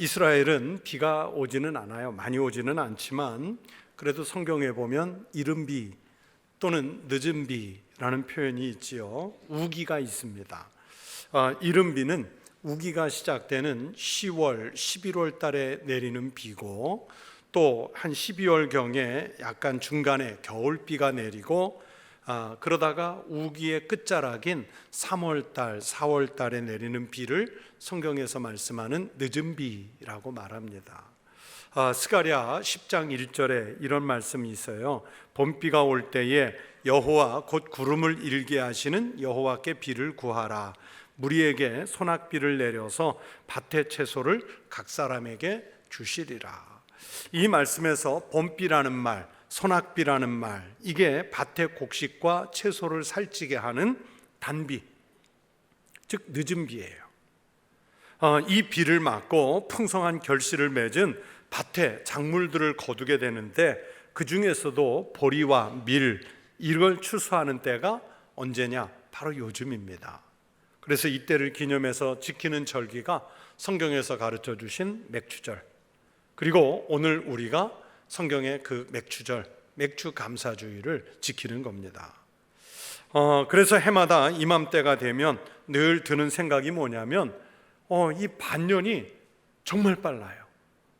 이스라엘은 비가 오지는 않아요. 많이 오지는 않지만 그래도 성경에 보면 이른 비 또는 늦은 비라는 표현이 있지요. 우기가 있습니다. 이른 비는 우기가 시작되는 10월, 11월 달에 내리는 비고, 또 한 12월경에 약간 중간에 겨울비가 내리고, 그러다가 우기의 끝자락인 3월달, 4월달에 내리는 비를 성경에서 말씀하는 늦은 비라고 말합니다. 스가랴 10장 1절에 이런 말씀이 있어요. 봄비가 올 때에 여호와 곧 구름을 일게 하시는 여호와께 비를 구하라. 무리에게 소낙비를 내려서 밭의 채소를 각 사람에게 주시리라. 이 말씀에서 봄비라는 말, 소낙비라는 말, 이게 밭의 곡식과 채소를 살찌게 하는 단비, 즉 늦은 비예요. 이 비를 맞고 풍성한 결실을 맺은 밭에 작물들을 거두게 되는데, 그 중에서도 보리와 밀, 이걸 추수하는 때가 언제냐? 바로 요즘입니다. 그래서 이때를 기념해서 지키는 절기가 성경에서 가르쳐 주신 맥추절, 그리고 오늘 우리가 성경의 그 맥추절, 맥추 감사주의를 지키는 겁니다. 그래서 해마다 이맘때가 되면 늘 드는 생각이 뭐냐면 이 반년이 정말 빨라요.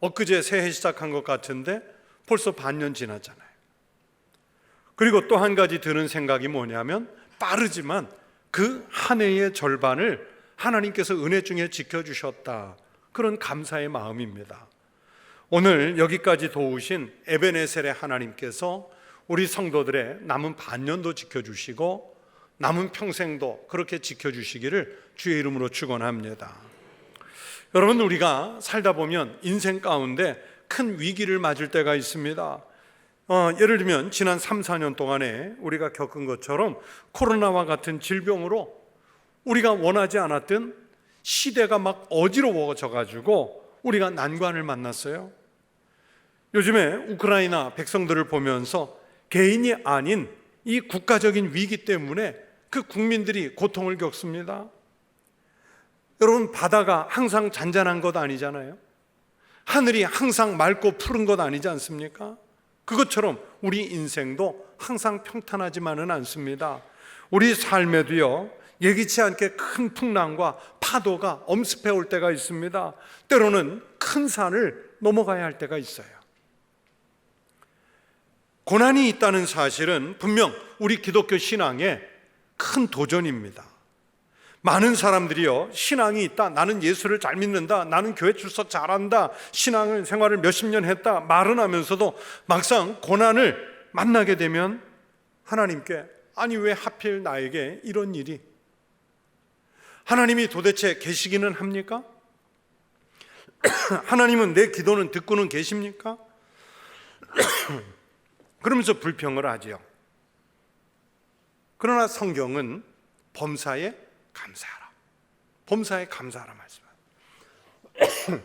엊그제 새해 시작한 것 같은데 벌써 반년 지났잖아요. 그리고 또 한 가지 드는 생각이 뭐냐면 빠르지만 그 한 해의 절반을 하나님께서 은혜 중에 지켜주셨다, 그런 감사의 마음입니다. 오늘 여기까지 도우신 에베네셀의 하나님께서 우리 성도들의 남은 반년도 지켜주시고 남은 평생도 그렇게 지켜주시기를 주의 이름으로 축원합니다. 여러분, 우리가 살다 보면 인생 가운데 큰 위기를 맞을 때가 있습니다. 예를 들면 지난 3, 4년 동안에 우리가 겪은 것처럼 코로나와 같은 질병으로 우리가 원하지 않았던 시대가 막 어지러워져 가지고 우리가 난관을 만났어요. 요즘에 우크라이나 백성들을 보면서 개인이 아닌 이 국가적인 위기 때문에 그 국민들이 고통을 겪습니다. 여러분, 바다가 항상 잔잔한 것 아니잖아요. 하늘이 항상 맑고 푸른 것 아니지 않습니까? 그것처럼 우리 인생도 항상 평탄하지만은 않습니다. 우리 삶에도요, 예기치 않게 큰 풍랑과 파도가 엄습해 올 때가 있습니다. 때로는 큰 산을 넘어가야 할 때가 있어요. 고난이 있다는 사실은 분명 우리 기독교 신앙의 큰 도전입니다. 많은 사람들이요, 신앙이 있다, 나는 예수를 잘 믿는다, 나는 교회 출석 잘한다, 신앙을 생활을 몇십 년 했다 말은 하면서도 막상 고난을 만나게 되면 하나님께, 아니 왜 하필 나에게 이런 일이, 하나님이 도대체 계시기는 합니까? 하나님은 내 기도는 듣고는 계십니까? 그러면서 불평을 하지요. 그러나 성경은 범사에 감사하라, 범사에 감사하라 말씀합니다.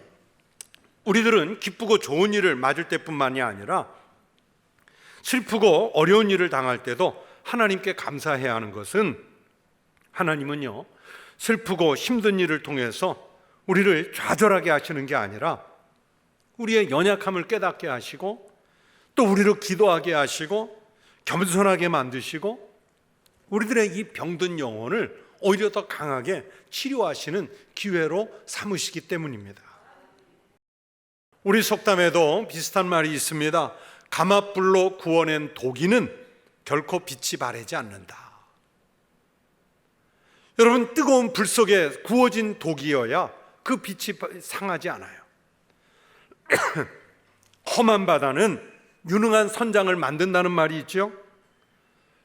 우리들은 기쁘고 좋은 일을 맞을 때뿐만이 아니라 슬프고 어려운 일을 당할 때도 하나님께 감사해야 하는 것은, 하나님은요, 슬프고 힘든 일을 통해서 우리를 좌절하게 하시는 게 아니라 우리의 연약함을 깨닫게 하시고 또 우리를 기도하게 하시고 겸손하게 만드시고 우리들의 이 병든 영혼을 오히려 더 강하게 치료하시는 기회로 삼으시기 때문입니다. 우리 속담에도 비슷한 말이 있습니다. 감압불로 구워낸 도기는 결코 빛이 바래지 않는다. 여러분, 뜨거운 불 속에 구워진 독이어야 그 빛이 상하지 않아요. 험한 바다는 유능한 선장을 만든다는 말이 있죠.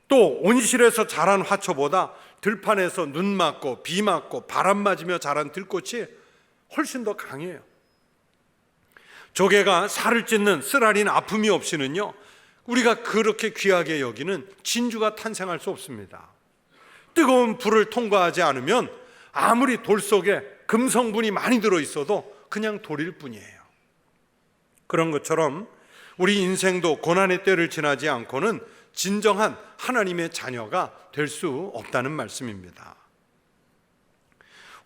또 온실에서 자란 화초보다 들판에서 눈 맞고 비 맞고 바람 맞으며 자란 들꽃이 훨씬 더 강해요. 조개가 살을 찢는 쓰라린 아픔이 없이는요, 우리가 그렇게 귀하게 여기는 진주가 탄생할 수 없습니다. 뜨거운 불을 통과하지 않으면 아무리 돌 속에 금성분이 많이 들어있어도 그냥 돌일 뿐이에요. 그런 것처럼 우리 인생도 고난의 때를 지나지 않고는 진정한 하나님의 자녀가 될 수 없다는 말씀입니다.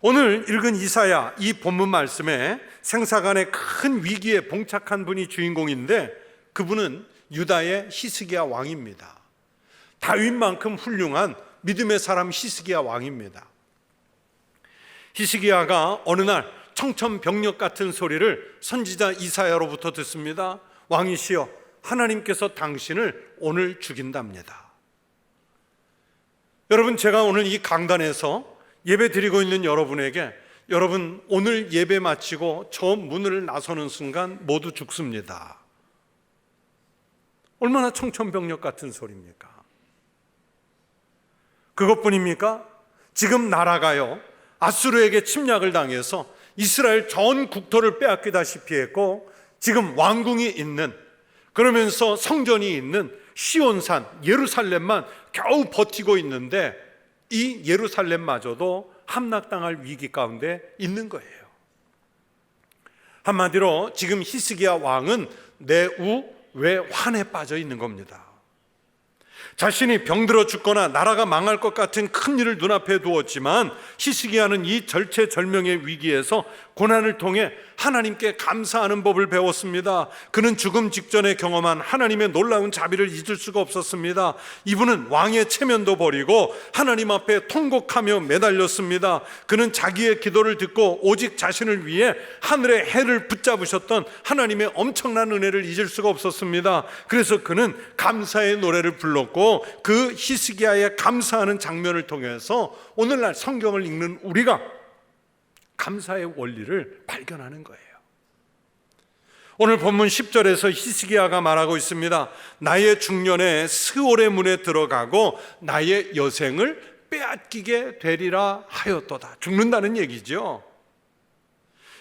오늘 읽은 이사야 이 본문 말씀에 생사간의 큰 위기에 봉착한 분이 주인공인데 그분은 유다의 히스기야 왕입니다. 다윗만큼 훌륭한 믿음의 사람 히스기야 왕입니다. 히스기야가 어느 날 청천벽력 같은 소리를 선지자 이사야로부터 듣습니다. 왕이시여, 하나님께서 당신을 오늘 죽인답니다. 여러분, 제가 오늘 이 강단에서 예배 드리고 있는 여러분에게 여러분 오늘 예배 마치고 저 문을 나서는 순간 모두 죽습니다. 얼마나 청천벽력 같은 소리입니까? 그것뿐입니까? 지금 나라가요 아수르에게 침략을 당해서 이스라엘 전 국토를 빼앗기다시피 했고 지금 왕궁이 있는, 그러면서 성전이 있는 시온산 예루살렘만 겨우 버티고 있는데 이 예루살렘마저도 함락당할 위기 가운데 있는 거예요. 한마디로 지금 히스기야 왕은 내우 외환에 빠져 있는 겁니다. 자신이 병들어 죽거나 나라가 망할 것 같은 큰 일을 눈앞에 두었지만 히스기야는 이 절체절명의 위기에서 고난을 통해 하나님께 감사하는 법을 배웠습니다. 그는 죽음 직전에 경험한 하나님의 놀라운 자비를 잊을 수가 없었습니다. 이분은 왕의 체면도 버리고 하나님 앞에 통곡하며 매달렸습니다. 그는 자기의 기도를 듣고 오직 자신을 위해 하늘의 해를 붙잡으셨던 하나님의 엄청난 은혜를 잊을 수가 없었습니다. 그래서 그는 감사의 노래를 불렀고 그 히스기야의 감사하는 장면을 통해서 오늘날 성경을 읽는 우리가 감사의 원리를 발견하는 거예요. 오늘 본문 10절에서 히스기야가 말하고 있습니다. 나의 중년에 스올의 문에 들어가고 나의 여생을 빼앗기게 되리라 하였도다. 죽는다는 얘기죠.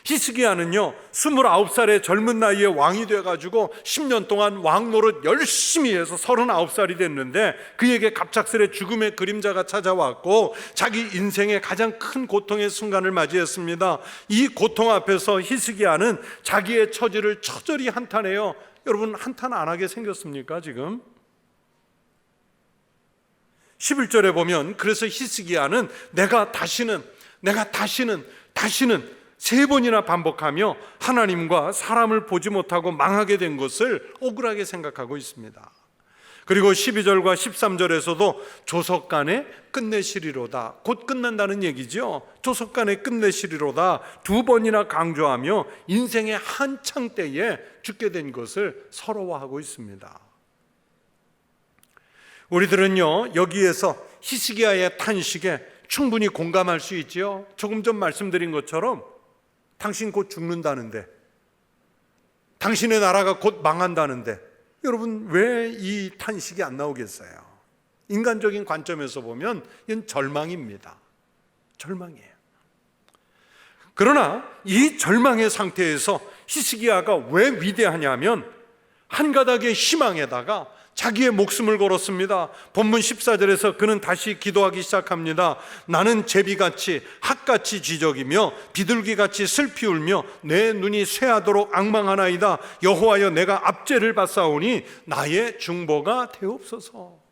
히스기야는요 29살의 젊은 나이에 왕이 돼가지고 10년 동안 왕 노릇 열심히 해서 39살이 됐는데 그에게 갑작스레 죽음의 그림자가 찾아왔고 자기 인생의 가장 큰 고통의 순간을 맞이했습니다. 이 고통 앞에서 히스기야는 자기의 처지를 처절히 한탄해요. 여러분, 한탄 안 하게 생겼습니까 지금? 11절에 보면 그래서 히스기야는 내가 다시는 3번이나 반복하며 하나님과 사람을 보지 못하고 망하게 된 것을 억울하게 생각하고 있습니다. 그리고 12절과 13절에서도 조석간에 끝내시리로다, 곧 끝난다는 얘기죠. 조석간에 끝내시리로다 2번이나 강조하며 인생의 한창 때에 죽게 된 것을 서러워하고 있습니다. 우리들은요 여기에서 히스기야의 탄식에 충분히 공감할 수 있지요. 조금 전 말씀드린 것처럼 당신 곧 죽는다는데, 당신의 나라가 곧 망한다는데 여러분 왜 이 탄식이 안 나오겠어요? 인간적인 관점에서 보면 이건 절망입니다. 절망이에요. 그러나 이 절망의 상태에서 히스기야가 왜 위대하냐면 한 가닥의 희망에다가 자기의 목숨을 걸었습니다. 본문 14절에서 그는 다시 기도하기 시작합니다. 나는 제비같이 학같이 지적이며 비둘기같이 슬피 울며 내 눈이 쇠하도록 앙망하나이다. 여호와여, 내가 압제를 받사오니 나의 중보가 되옵소서.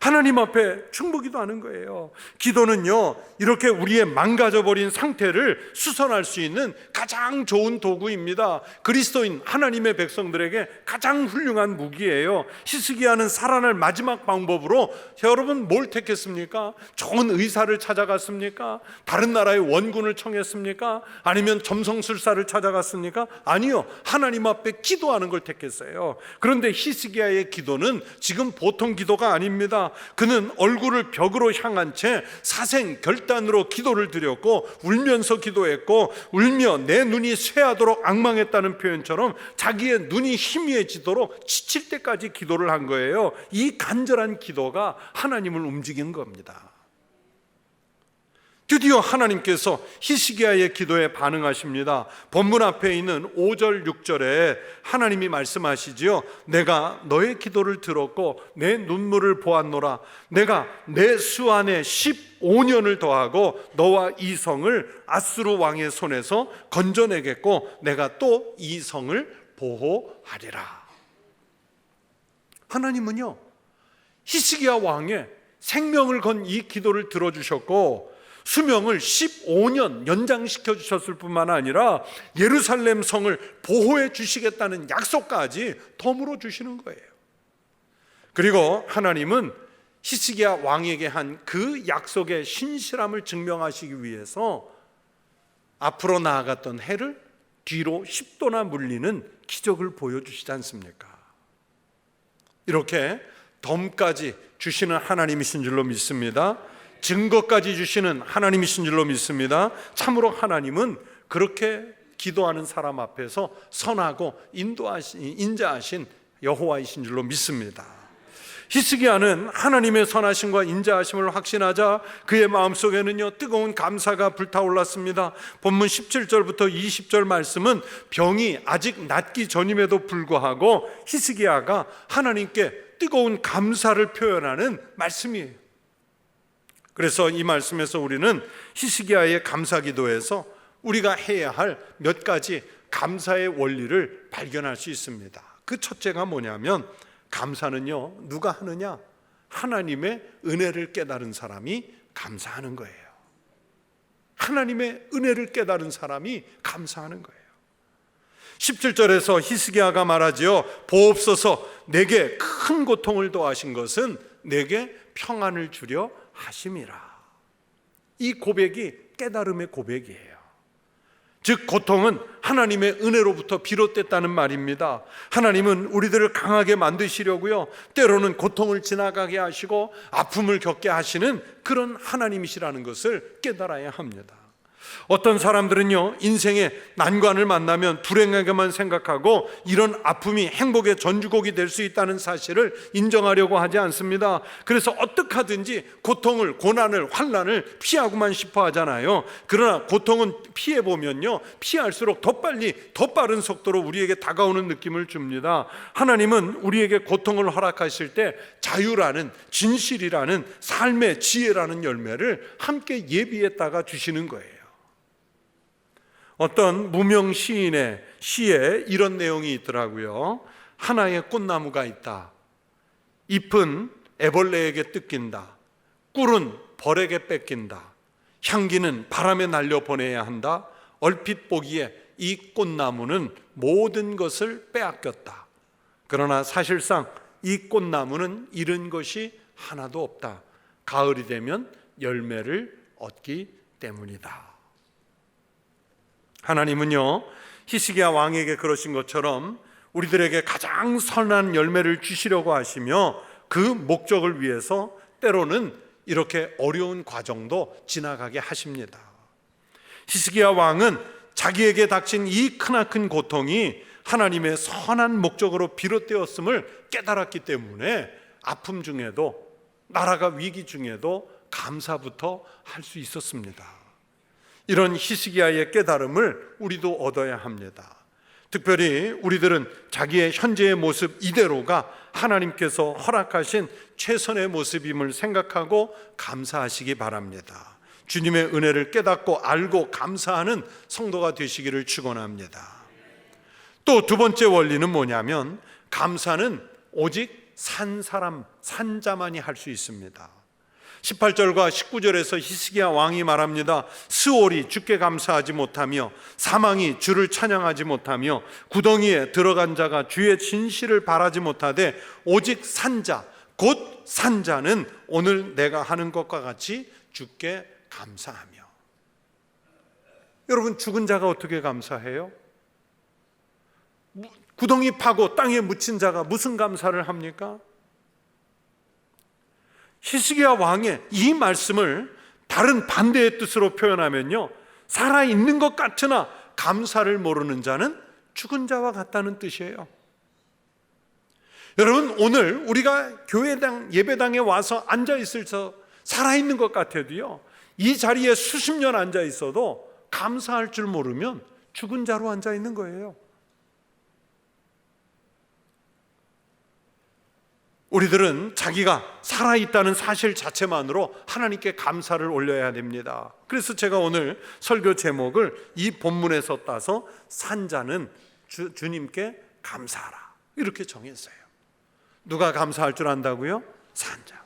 하나님 앞에 충보기도 하는 거예요. 기도는요 이렇게 우리의 망가져버린 상태를 수선할 수 있는 가장 좋은 도구입니다. 그리스도인 하나님의 백성들에게 가장 훌륭한 무기예요. 히스기야는 살아날 마지막 방법으로 여러분 뭘 택했습니까? 좋은 의사를 찾아갔습니까? 다른 나라의 원군을 청했습니까? 아니면 점성술사를 찾아갔습니까? 아니요, 하나님 앞에 기도하는 걸 택했어요. 그런데 히스기야의 기도는 지금 보통 기도가 아닙니다. 그는 얼굴을 벽으로 향한 채 사생결단으로 기도를 드렸고 울면서 기도했고, 울며 내 눈이 쇠하도록 앙망했다는 표현처럼 자기의 눈이 희미해지도록 지칠 때까지 기도를 한 거예요. 이 간절한 기도가 하나님을 움직인 겁니다. 드디어 하나님께서 히스기야의 기도에 반응하십니다. 본문 앞에 있는 5절 6절에 하나님이 말씀하시지요. 내가 너의 기도를 들었고 내 눈물을 보았노라. 내가 내 수 안에 15년을 더하고 너와 이 성을 아수르 왕의 손에서 건져내겠고 내가 또 이 성을 보호하리라. 하나님은요 히스기야 왕의 생명을 건 이 기도를 들어주셨고 수명을 15년 연장시켜 주셨을 뿐만 아니라 예루살렘 성을 보호해 주시겠다는 약속까지 덤으로 주시는 거예요. 그리고 하나님은 히스기야 왕에게 한 그 약속의 신실함을 증명하시기 위해서 앞으로 나아갔던 해를 뒤로 10도나 물리는 기적을 보여주시지 않습니까? 이렇게 덤까지 주시는 하나님이신 줄로 믿습니다. 증거까지 주시는 하나님이신 줄로 믿습니다. 참으로 하나님은 그렇게 기도하는 사람 앞에서 선하고 인자하신 여호와이신 줄로 믿습니다. 히스기야는 하나님의 선하심과 인자하심을 확신하자 그의 마음속에는요 뜨거운 감사가 불타올랐습니다. 본문 17절부터 20절 말씀은 병이 아직 낫기 전임에도 불구하고 히스기야가 하나님께 뜨거운 감사를 표현하는 말씀이에요. 그래서 이 말씀에서 우리는 히스기야의 감사기도에서 우리가 해야 할 몇 가지 감사의 원리를 발견할 수 있습니다. 그 첫째가 뭐냐면 감사는요 누가 하느냐? 하나님의 은혜를 깨달은 사람이 감사하는 거예요. 하나님의 은혜를 깨달은 사람이 감사하는 거예요. 17절에서 히스기야가 말하지요. 보옵소서 내게 큰 고통을 더하신 것은 내게 평안을 주려 하심이라. 이 고백이 깨달음의 고백이에요. 즉 고통은 하나님의 은혜로부터 비롯됐다는 말입니다. 하나님은 우리들을 강하게 만드시려고요 때로는 고통을 지나가게 하시고 아픔을 겪게 하시는 그런 하나님이시라는 것을 깨달아야 합니다. 어떤 사람들은요 인생의 난관을 만나면 불행하게만 생각하고 이런 아픔이 행복의 전주곡이 될 수 있다는 사실을 인정하려고 하지 않습니다. 그래서 어떻게 하든지 고통을, 고난을, 환난을 피하고만 싶어 하잖아요. 그러나 고통은 피해보면요 피할수록 더 빨리 더 빠른 속도로 우리에게 다가오는 느낌을 줍니다. 하나님은 우리에게 고통을 허락하실 때 자유라는, 진실이라는, 삶의 지혜라는 열매를 함께 예비했다가 주시는 거예요. 어떤 무명 시인의 시에 이런 내용이 있더라고요. 하나의 꽃나무가 있다. 잎은 애벌레에게 뜯긴다. 꿀은 벌에게 뺏긴다. 향기는 바람에 날려 보내야 한다. 얼핏 보기에 이 꽃나무는 모든 것을 빼앗겼다. 그러나 사실상 이 꽃나무는 잃은 것이 하나도 없다. 가을이 되면 열매를 얻기 때문이다. 하나님은요 히스기야 왕에게 그러신 것처럼 우리들에게 가장 선한 열매를 주시려고 하시며 그 목적을 위해서 때로는 이렇게 어려운 과정도 지나가게 하십니다. 히스기야 왕은 자기에게 닥친 이 크나큰 고통이 하나님의 선한 목적으로 비롯되었음을 깨달았기 때문에 아픔 중에도, 나라가 위기 중에도 감사부터 할 수 있었습니다. 이런 히스기야의 깨달음을 우리도 얻어야 합니다. 특별히 우리들은 자기의 현재의 모습 이대로가 하나님께서 허락하신 최선의 모습임을 생각하고 감사하시기 바랍니다. 주님의 은혜를 깨닫고 알고 감사하는 성도가 되시기를 축원합니다. 또 두 번째 원리는 뭐냐면 감사는 오직 산 사람, 산자만이 할 수 있습니다. 18절과 19절에서 히스기야 왕이 말합니다. 스올이 주께 감사하지 못하며 사망이 주를 찬양하지 못하며 구덩이에 들어간 자가 주의 진실을 바라지 못하되 오직 산자, 곧 산자는 오늘 내가 하는 것과 같이 주께 감사하며. 여러분 죽은 자가 어떻게 감사해요? 구덩이 파고 땅에 묻힌 자가 무슨 감사를 합니까? 히스기야 왕의 이 말씀을 다른 반대의 뜻으로 표현하면요 살아있는 것 같으나 감사를 모르는 자는 죽은 자와 같다는 뜻이에요. 여러분 오늘 우리가 교회당 예배당에 와서 앉아있을 저 살아있는 것 같아도요 이 자리에 수십 년 앉아있어도 감사할 줄 모르면 죽은 자로 앉아있는 거예요. 우리들은 자기가 살아있다는 사실 자체만으로 하나님께 감사를 올려야 됩니다. 그래서 제가 오늘 설교 제목을 이 본문에서 따서 산자는 주님께 감사하라 이렇게 정했어요. 누가 감사할 줄 안다고요? 산자.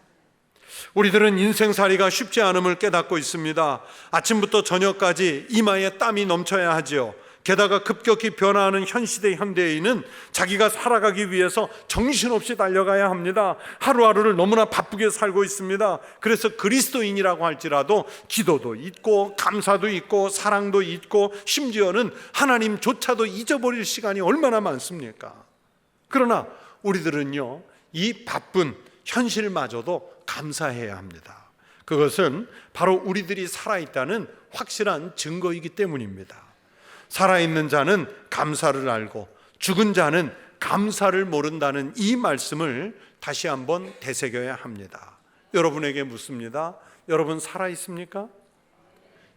우리들은 인생살이가 쉽지 않음을 깨닫고 있습니다. 아침부터 저녁까지 이마에 땀이 넘쳐야 하지요. 게다가 급격히 변화하는 현 시대 현대인은 자기가 살아가기 위해서 정신없이 달려가야 합니다. 하루하루를 너무나 바쁘게 살고 있습니다. 그래서 그리스도인이라고 할지라도 기도도 있고 감사도 있고 사랑도 있고 심지어는 하나님조차도 잊어버릴 시간이 얼마나 많습니까? 그러나 우리들은요, 이 바쁜 현실마저도 감사해야 합니다. 그것은 바로 우리들이 살아있다는 확실한 증거이기 때문입니다. 살아있는 자는 감사를 알고 죽은 자는 감사를 모른다는 이 말씀을 다시 한번 되새겨야 합니다. 여러분에게 묻습니다. 여러분 살아있습니까?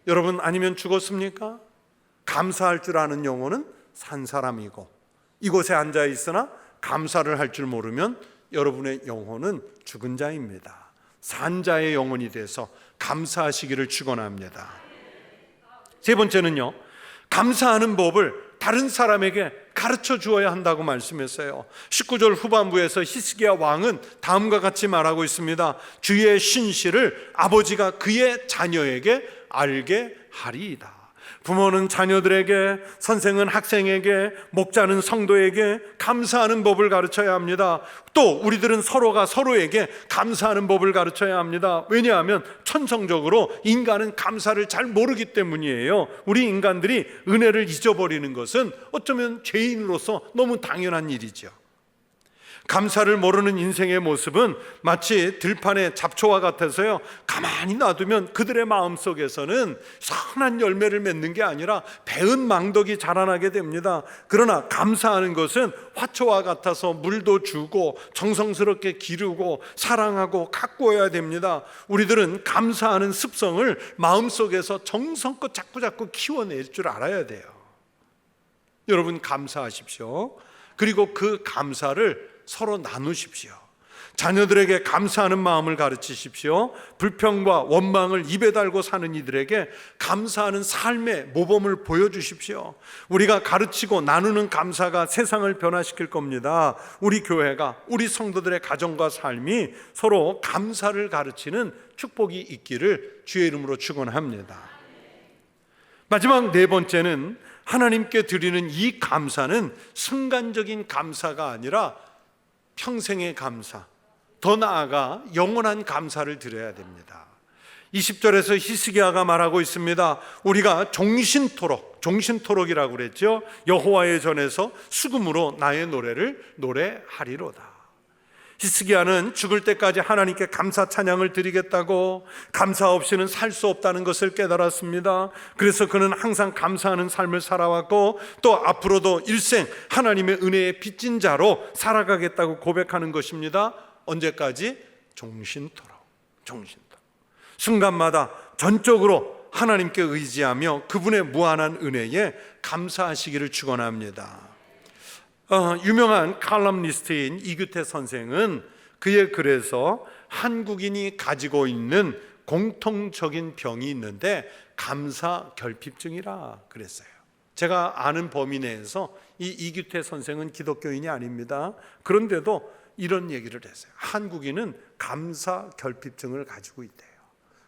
여러분 아니면 죽었습니까? 감사할 줄 아는 영혼은 산 사람이고, 이곳에 앉아 있으나 감사를 할 줄 모르면 여러분의 영혼은 죽은 자입니다. 산 자의 영혼이 돼서 감사하시기를 축원합니다. 세 번째는요, 감사하는 법을 다른 사람에게 가르쳐 주어야 한다고 말씀했어요. 19절 후반부에서 히스기야 왕은 다음과 같이 말하고 있습니다. 주의 신실을 아버지가 그의 자녀에게 알게 하리이다. 부모는 자녀들에게, 선생은 학생에게, 목자는 성도에게 감사하는 법을 가르쳐야 합니다. 또 우리들은 서로가 서로에게 감사하는 법을 가르쳐야 합니다. 왜냐하면 천성적으로 인간은 감사를 잘 모르기 때문이에요. 우리 인간들이 은혜를 잊어버리는 것은 어쩌면 죄인으로서 너무 당연한 일이죠. 감사를 모르는 인생의 모습은 마치 들판의 잡초와 같아서요, 가만히 놔두면 그들의 마음속에서는 선한 열매를 맺는 게 아니라 배은 망덕이 자라나게 됩니다. 그러나 감사하는 것은 화초와 같아서 물도 주고 정성스럽게 기르고 사랑하고 가꾸어야 됩니다. 우리들은 감사하는 습성을 마음속에서 정성껏 자꾸자꾸 키워낼 줄 알아야 돼요. 여러분 감사하십시오. 그리고 그 감사를 서로 나누십시오. 자녀들에게 감사하는 마음을 가르치십시오. 불평과 원망을 입에 달고 사는 이들에게 감사하는 삶의 모범을 보여주십시오. 우리가 가르치고 나누는 감사가 세상을 변화시킬 겁니다. 우리 교회가, 우리 성도들의 가정과 삶이 서로 감사를 가르치는 축복이 있기를 주의 이름으로 축원합니다. 마지막 네 번째는 하나님께 드리는 이 감사는 순간적인 감사가 아니라 평생의 감사, 더 나아가 영원한 감사를 드려야 됩니다. 20절에서 히스기야가 말하고 있습니다. 우리가 종신토록이라고 그랬죠. 여호와의 전에서 수금으로 나의 노래를 노래하리로다. 히스기야는 죽을 때까지 하나님께 감사 찬양을 드리겠다고, 감사 없이는 살 수 없다는 것을 깨달았습니다. 그래서 그는 항상 감사하는 삶을 살아왔고, 또 앞으로도 일생 하나님의 은혜에 빚진 자로 살아가겠다고 고백하는 것입니다. 언제까지? 종신토록. 순간마다 전적으로 하나님께 의지하며 그분의 무한한 은혜에 감사하시기를 축원합니다. 유명한 칼럼니스트인 이규태 선생은 그의 글에서 한국인이 가지고 있는 공통적인 병이 있는데 감사 결핍증이라 그랬어요. 제가 아는 범위 내에서 이 이규태 선생은 기독교인이 아닙니다. 그런데도 이런 얘기를 했어요. 한국인은 감사 결핍증을 가지고 있대요.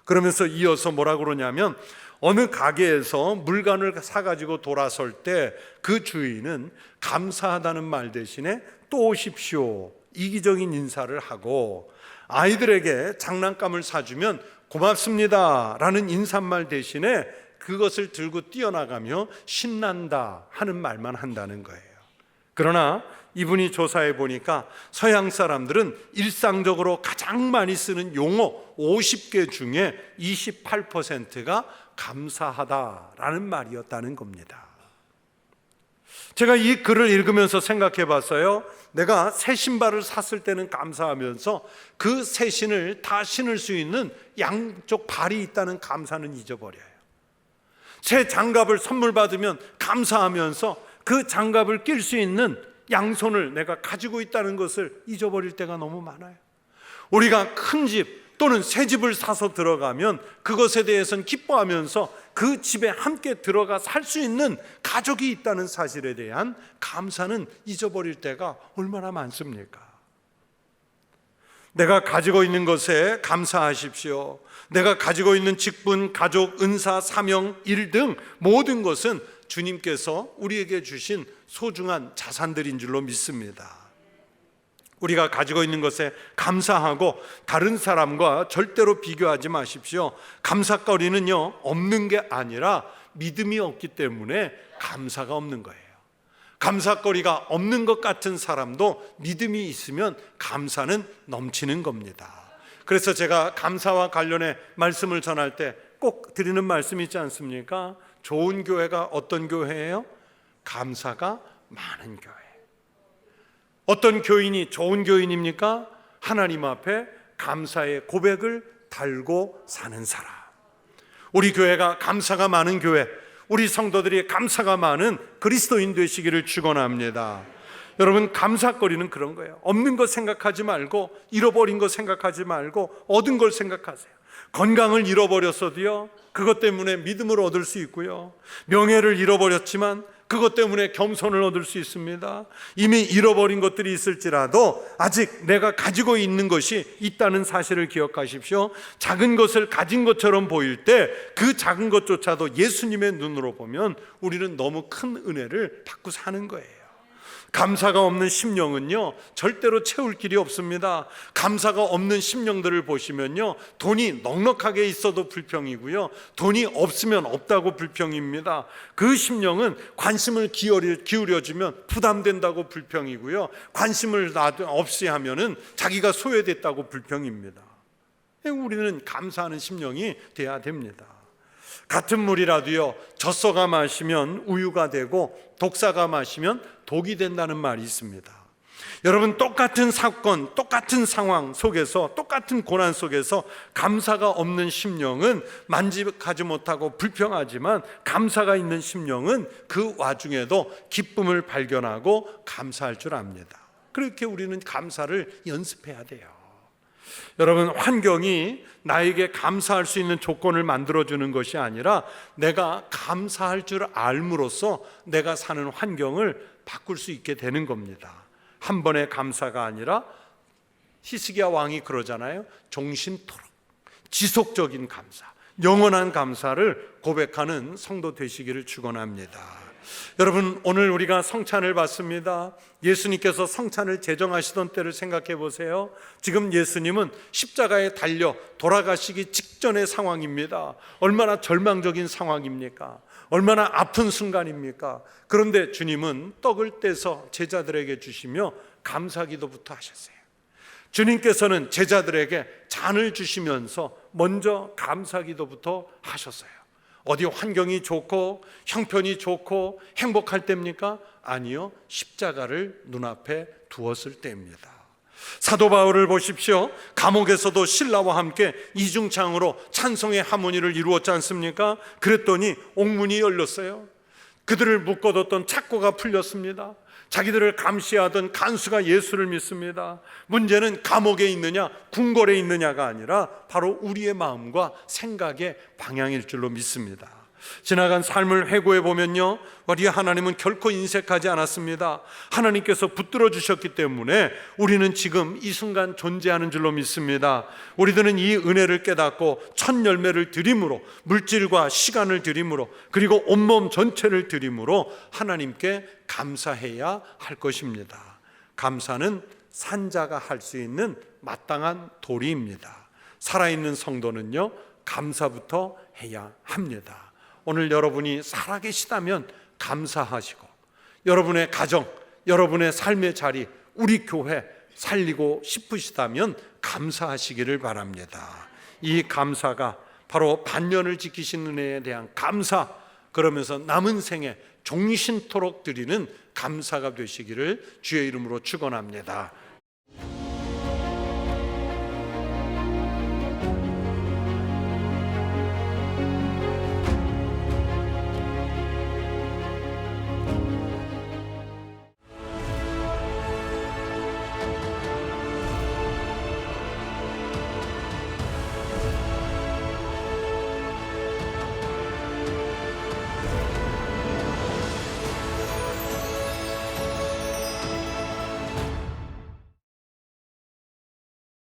그러면서 이어서 뭐라고 그러냐면, 어느 가게에서 물건을 사가지고 돌아설 때 그 주인은 감사하다는 말 대신에 또 오십시오, 이기적인 인사를 하고, 아이들에게 장난감을 사주면 고맙습니다 라는 인사말 대신에 그것을 들고 뛰어나가며 신난다 하는 말만 한다는 거예요. 그러나 이분이 조사해 보니까 서양 사람들은 일상적으로 가장 많이 쓰는 용어 50개 중에 28%가 감사하다라는 말이었다는 겁니다. 제가 이 글을 읽으면서 생각해 봤어요. 내가 새 신발을 샀을 때는 감사하면서 그 새 신을 다 신을 수 있는 양쪽 발이 있다는 감사는 잊어버려요. 새 장갑을 선물 받으면 감사하면서 그 장갑을 낄 수 있는 양손을 내가 가지고 있다는 것을 잊어버릴 때가 너무 많아요. 우리가 큰 집 또는 새 집을 사서 들어가면 그것에 대해서는 기뻐하면서 그 집에 함께 들어가 살 수 있는 가족이 있다는 사실에 대한 감사는 잊어버릴 때가 얼마나 많습니까? 내가 가지고 있는 것에 감사하십시오. 내가 가지고 있는 직분, 가족, 은사, 사명, 일 등 모든 것은 주님께서 우리에게 주신 소중한 자산들인 줄로 믿습니다. 우리가 가지고 있는 것에 감사하고 다른 사람과 절대로 비교하지 마십시오. 감사거리는요, 없는 게 아니라 믿음이 없기 때문에 감사가 없는 거예요. 감사거리가 없는 것 같은 사람도 믿음이 있으면 감사는 넘치는 겁니다. 그래서 제가 감사와 관련해 말씀을 전할 때 꼭 드리는 말씀이 있지 않습니까? 좋은 교회가 어떤 교회예요? 감사가 많은 교회. 어떤 교인이 좋은 교인입니까? 하나님 앞에 감사의 고백을 달고 사는 사람. 우리 교회가 감사가 많은 교회, 우리 성도들이 감사가 많은 그리스도인 되시기를 축원합니다. 여러분, 감사거리는 그런 거예요. 없는 것 생각하지 말고, 잃어버린 것 생각하지 말고 얻은 걸 생각하세요. 건강을 잃어버렸어도요, 그것 때문에 믿음을 얻을 수 있고요, 명예를 잃어버렸지만 그것 때문에 겸손을 얻을 수 있습니다. 이미 잃어버린 것들이 있을지라도 아직 내가 가지고 있는 것이 있다는 사실을 기억하십시오. 작은 것을 가진 것처럼 보일 때 그 작은 것조차도 예수님의 눈으로 보면 우리는 너무 큰 은혜를 받고 사는 거예요. 감사가 없는 심령은요, 절대로 채울 길이 없습니다. 감사가 없는 심령들을 보시면요, 돈이 넉넉하게 있어도 불평이고요, 돈이 없으면 없다고 불평입니다. 그 심령은 관심을 기울여주면 부담된다고 불평이고요, 관심을 없이 하면은 자기가 소외됐다고 불평입니다. 우리는 감사하는 심령이 돼야 됩니다. 같은 물이라도요, 젖소가 마시면 우유가 되고 독사가 마시면 독이 된다는 말이 있습니다. 여러분, 똑같은 사건, 똑같은 상황 속에서, 똑같은 고난 속에서 감사가 없는 심령은 만족하지 못하고 불평하지만, 감사가 있는 심령은 그 와중에도 기쁨을 발견하고 감사할 줄 압니다. 그렇게 우리는 감사를 연습해야 돼요. 여러분, 환경이 나에게 감사할 수 있는 조건을 만들어주는 것이 아니라 내가 감사할 줄 알므로써 내가 사는 환경을 바꿀 수 있게 되는 겁니다. 한 번의 감사가 아니라, 히스기야 왕이 그러잖아요. 종신토록 지속적인 감사, 영원한 감사를 고백하는 성도 되시기를 축원합니다. 여러분, 오늘 우리가 성찬을 받습니다. 예수님께서 성찬을 제정하시던 때를 생각해 보세요. 지금 예수님은 십자가에 달려 돌아가시기 직전의 상황입니다. 얼마나 절망적인 상황입니까? 얼마나 아픈 순간입니까? 그런데 주님은 떡을 떼서 제자들에게 주시며 감사기도부터 하셨어요. 주님께서는 제자들에게 잔을 주시면서 먼저 감사기도부터 하셨어요. 어디 환경이 좋고 형편이 좋고 행복할 때입니까? 아니요, 십자가를 눈앞에 두었을 때입니다. 사도 바울을 보십시오. 감옥에서도 신라와 함께 이중창으로 찬송의 하모니를 이루었지 않습니까? 그랬더니 옥문이 열렸어요. 그들을 묶어뒀던 착고가 풀렸습니다. 자기들을 감시하던 간수가 예수를 믿습니다. 문제는 감옥에 있느냐 궁궐에 있느냐가 아니라 바로 우리의 마음과 생각의 방향일 줄로 믿습니다. 지나간 삶을 회고해 보면요, 우리 하나님은 결코 인색하지 않았습니다. 하나님께서 붙들어 주셨기 때문에 우리는 지금 이 순간 존재하는 줄로 믿습니다. 우리들은 이 은혜를 깨닫고 첫 열매를 드림으로, 물질과 시간을 드림으로, 그리고 온몸 전체를 드림으로 하나님께 감사해야 할 것입니다. 감사는 산자가 할 수 있는 마땅한 도리입니다. 살아있는 성도는요, 감사부터 해야 합니다. 오늘 여러분이 살아계시다면 감사하시고, 여러분의 가정, 여러분의 삶의 자리, 우리 교회 살리고 싶으시다면 감사하시기를 바랍니다. 이 감사가 바로 반년을 지키신 은혜에 대한 감사, 그러면서 남은 생에 종신토록 드리는 감사가 되시기를 주의 이름으로 축원합니다.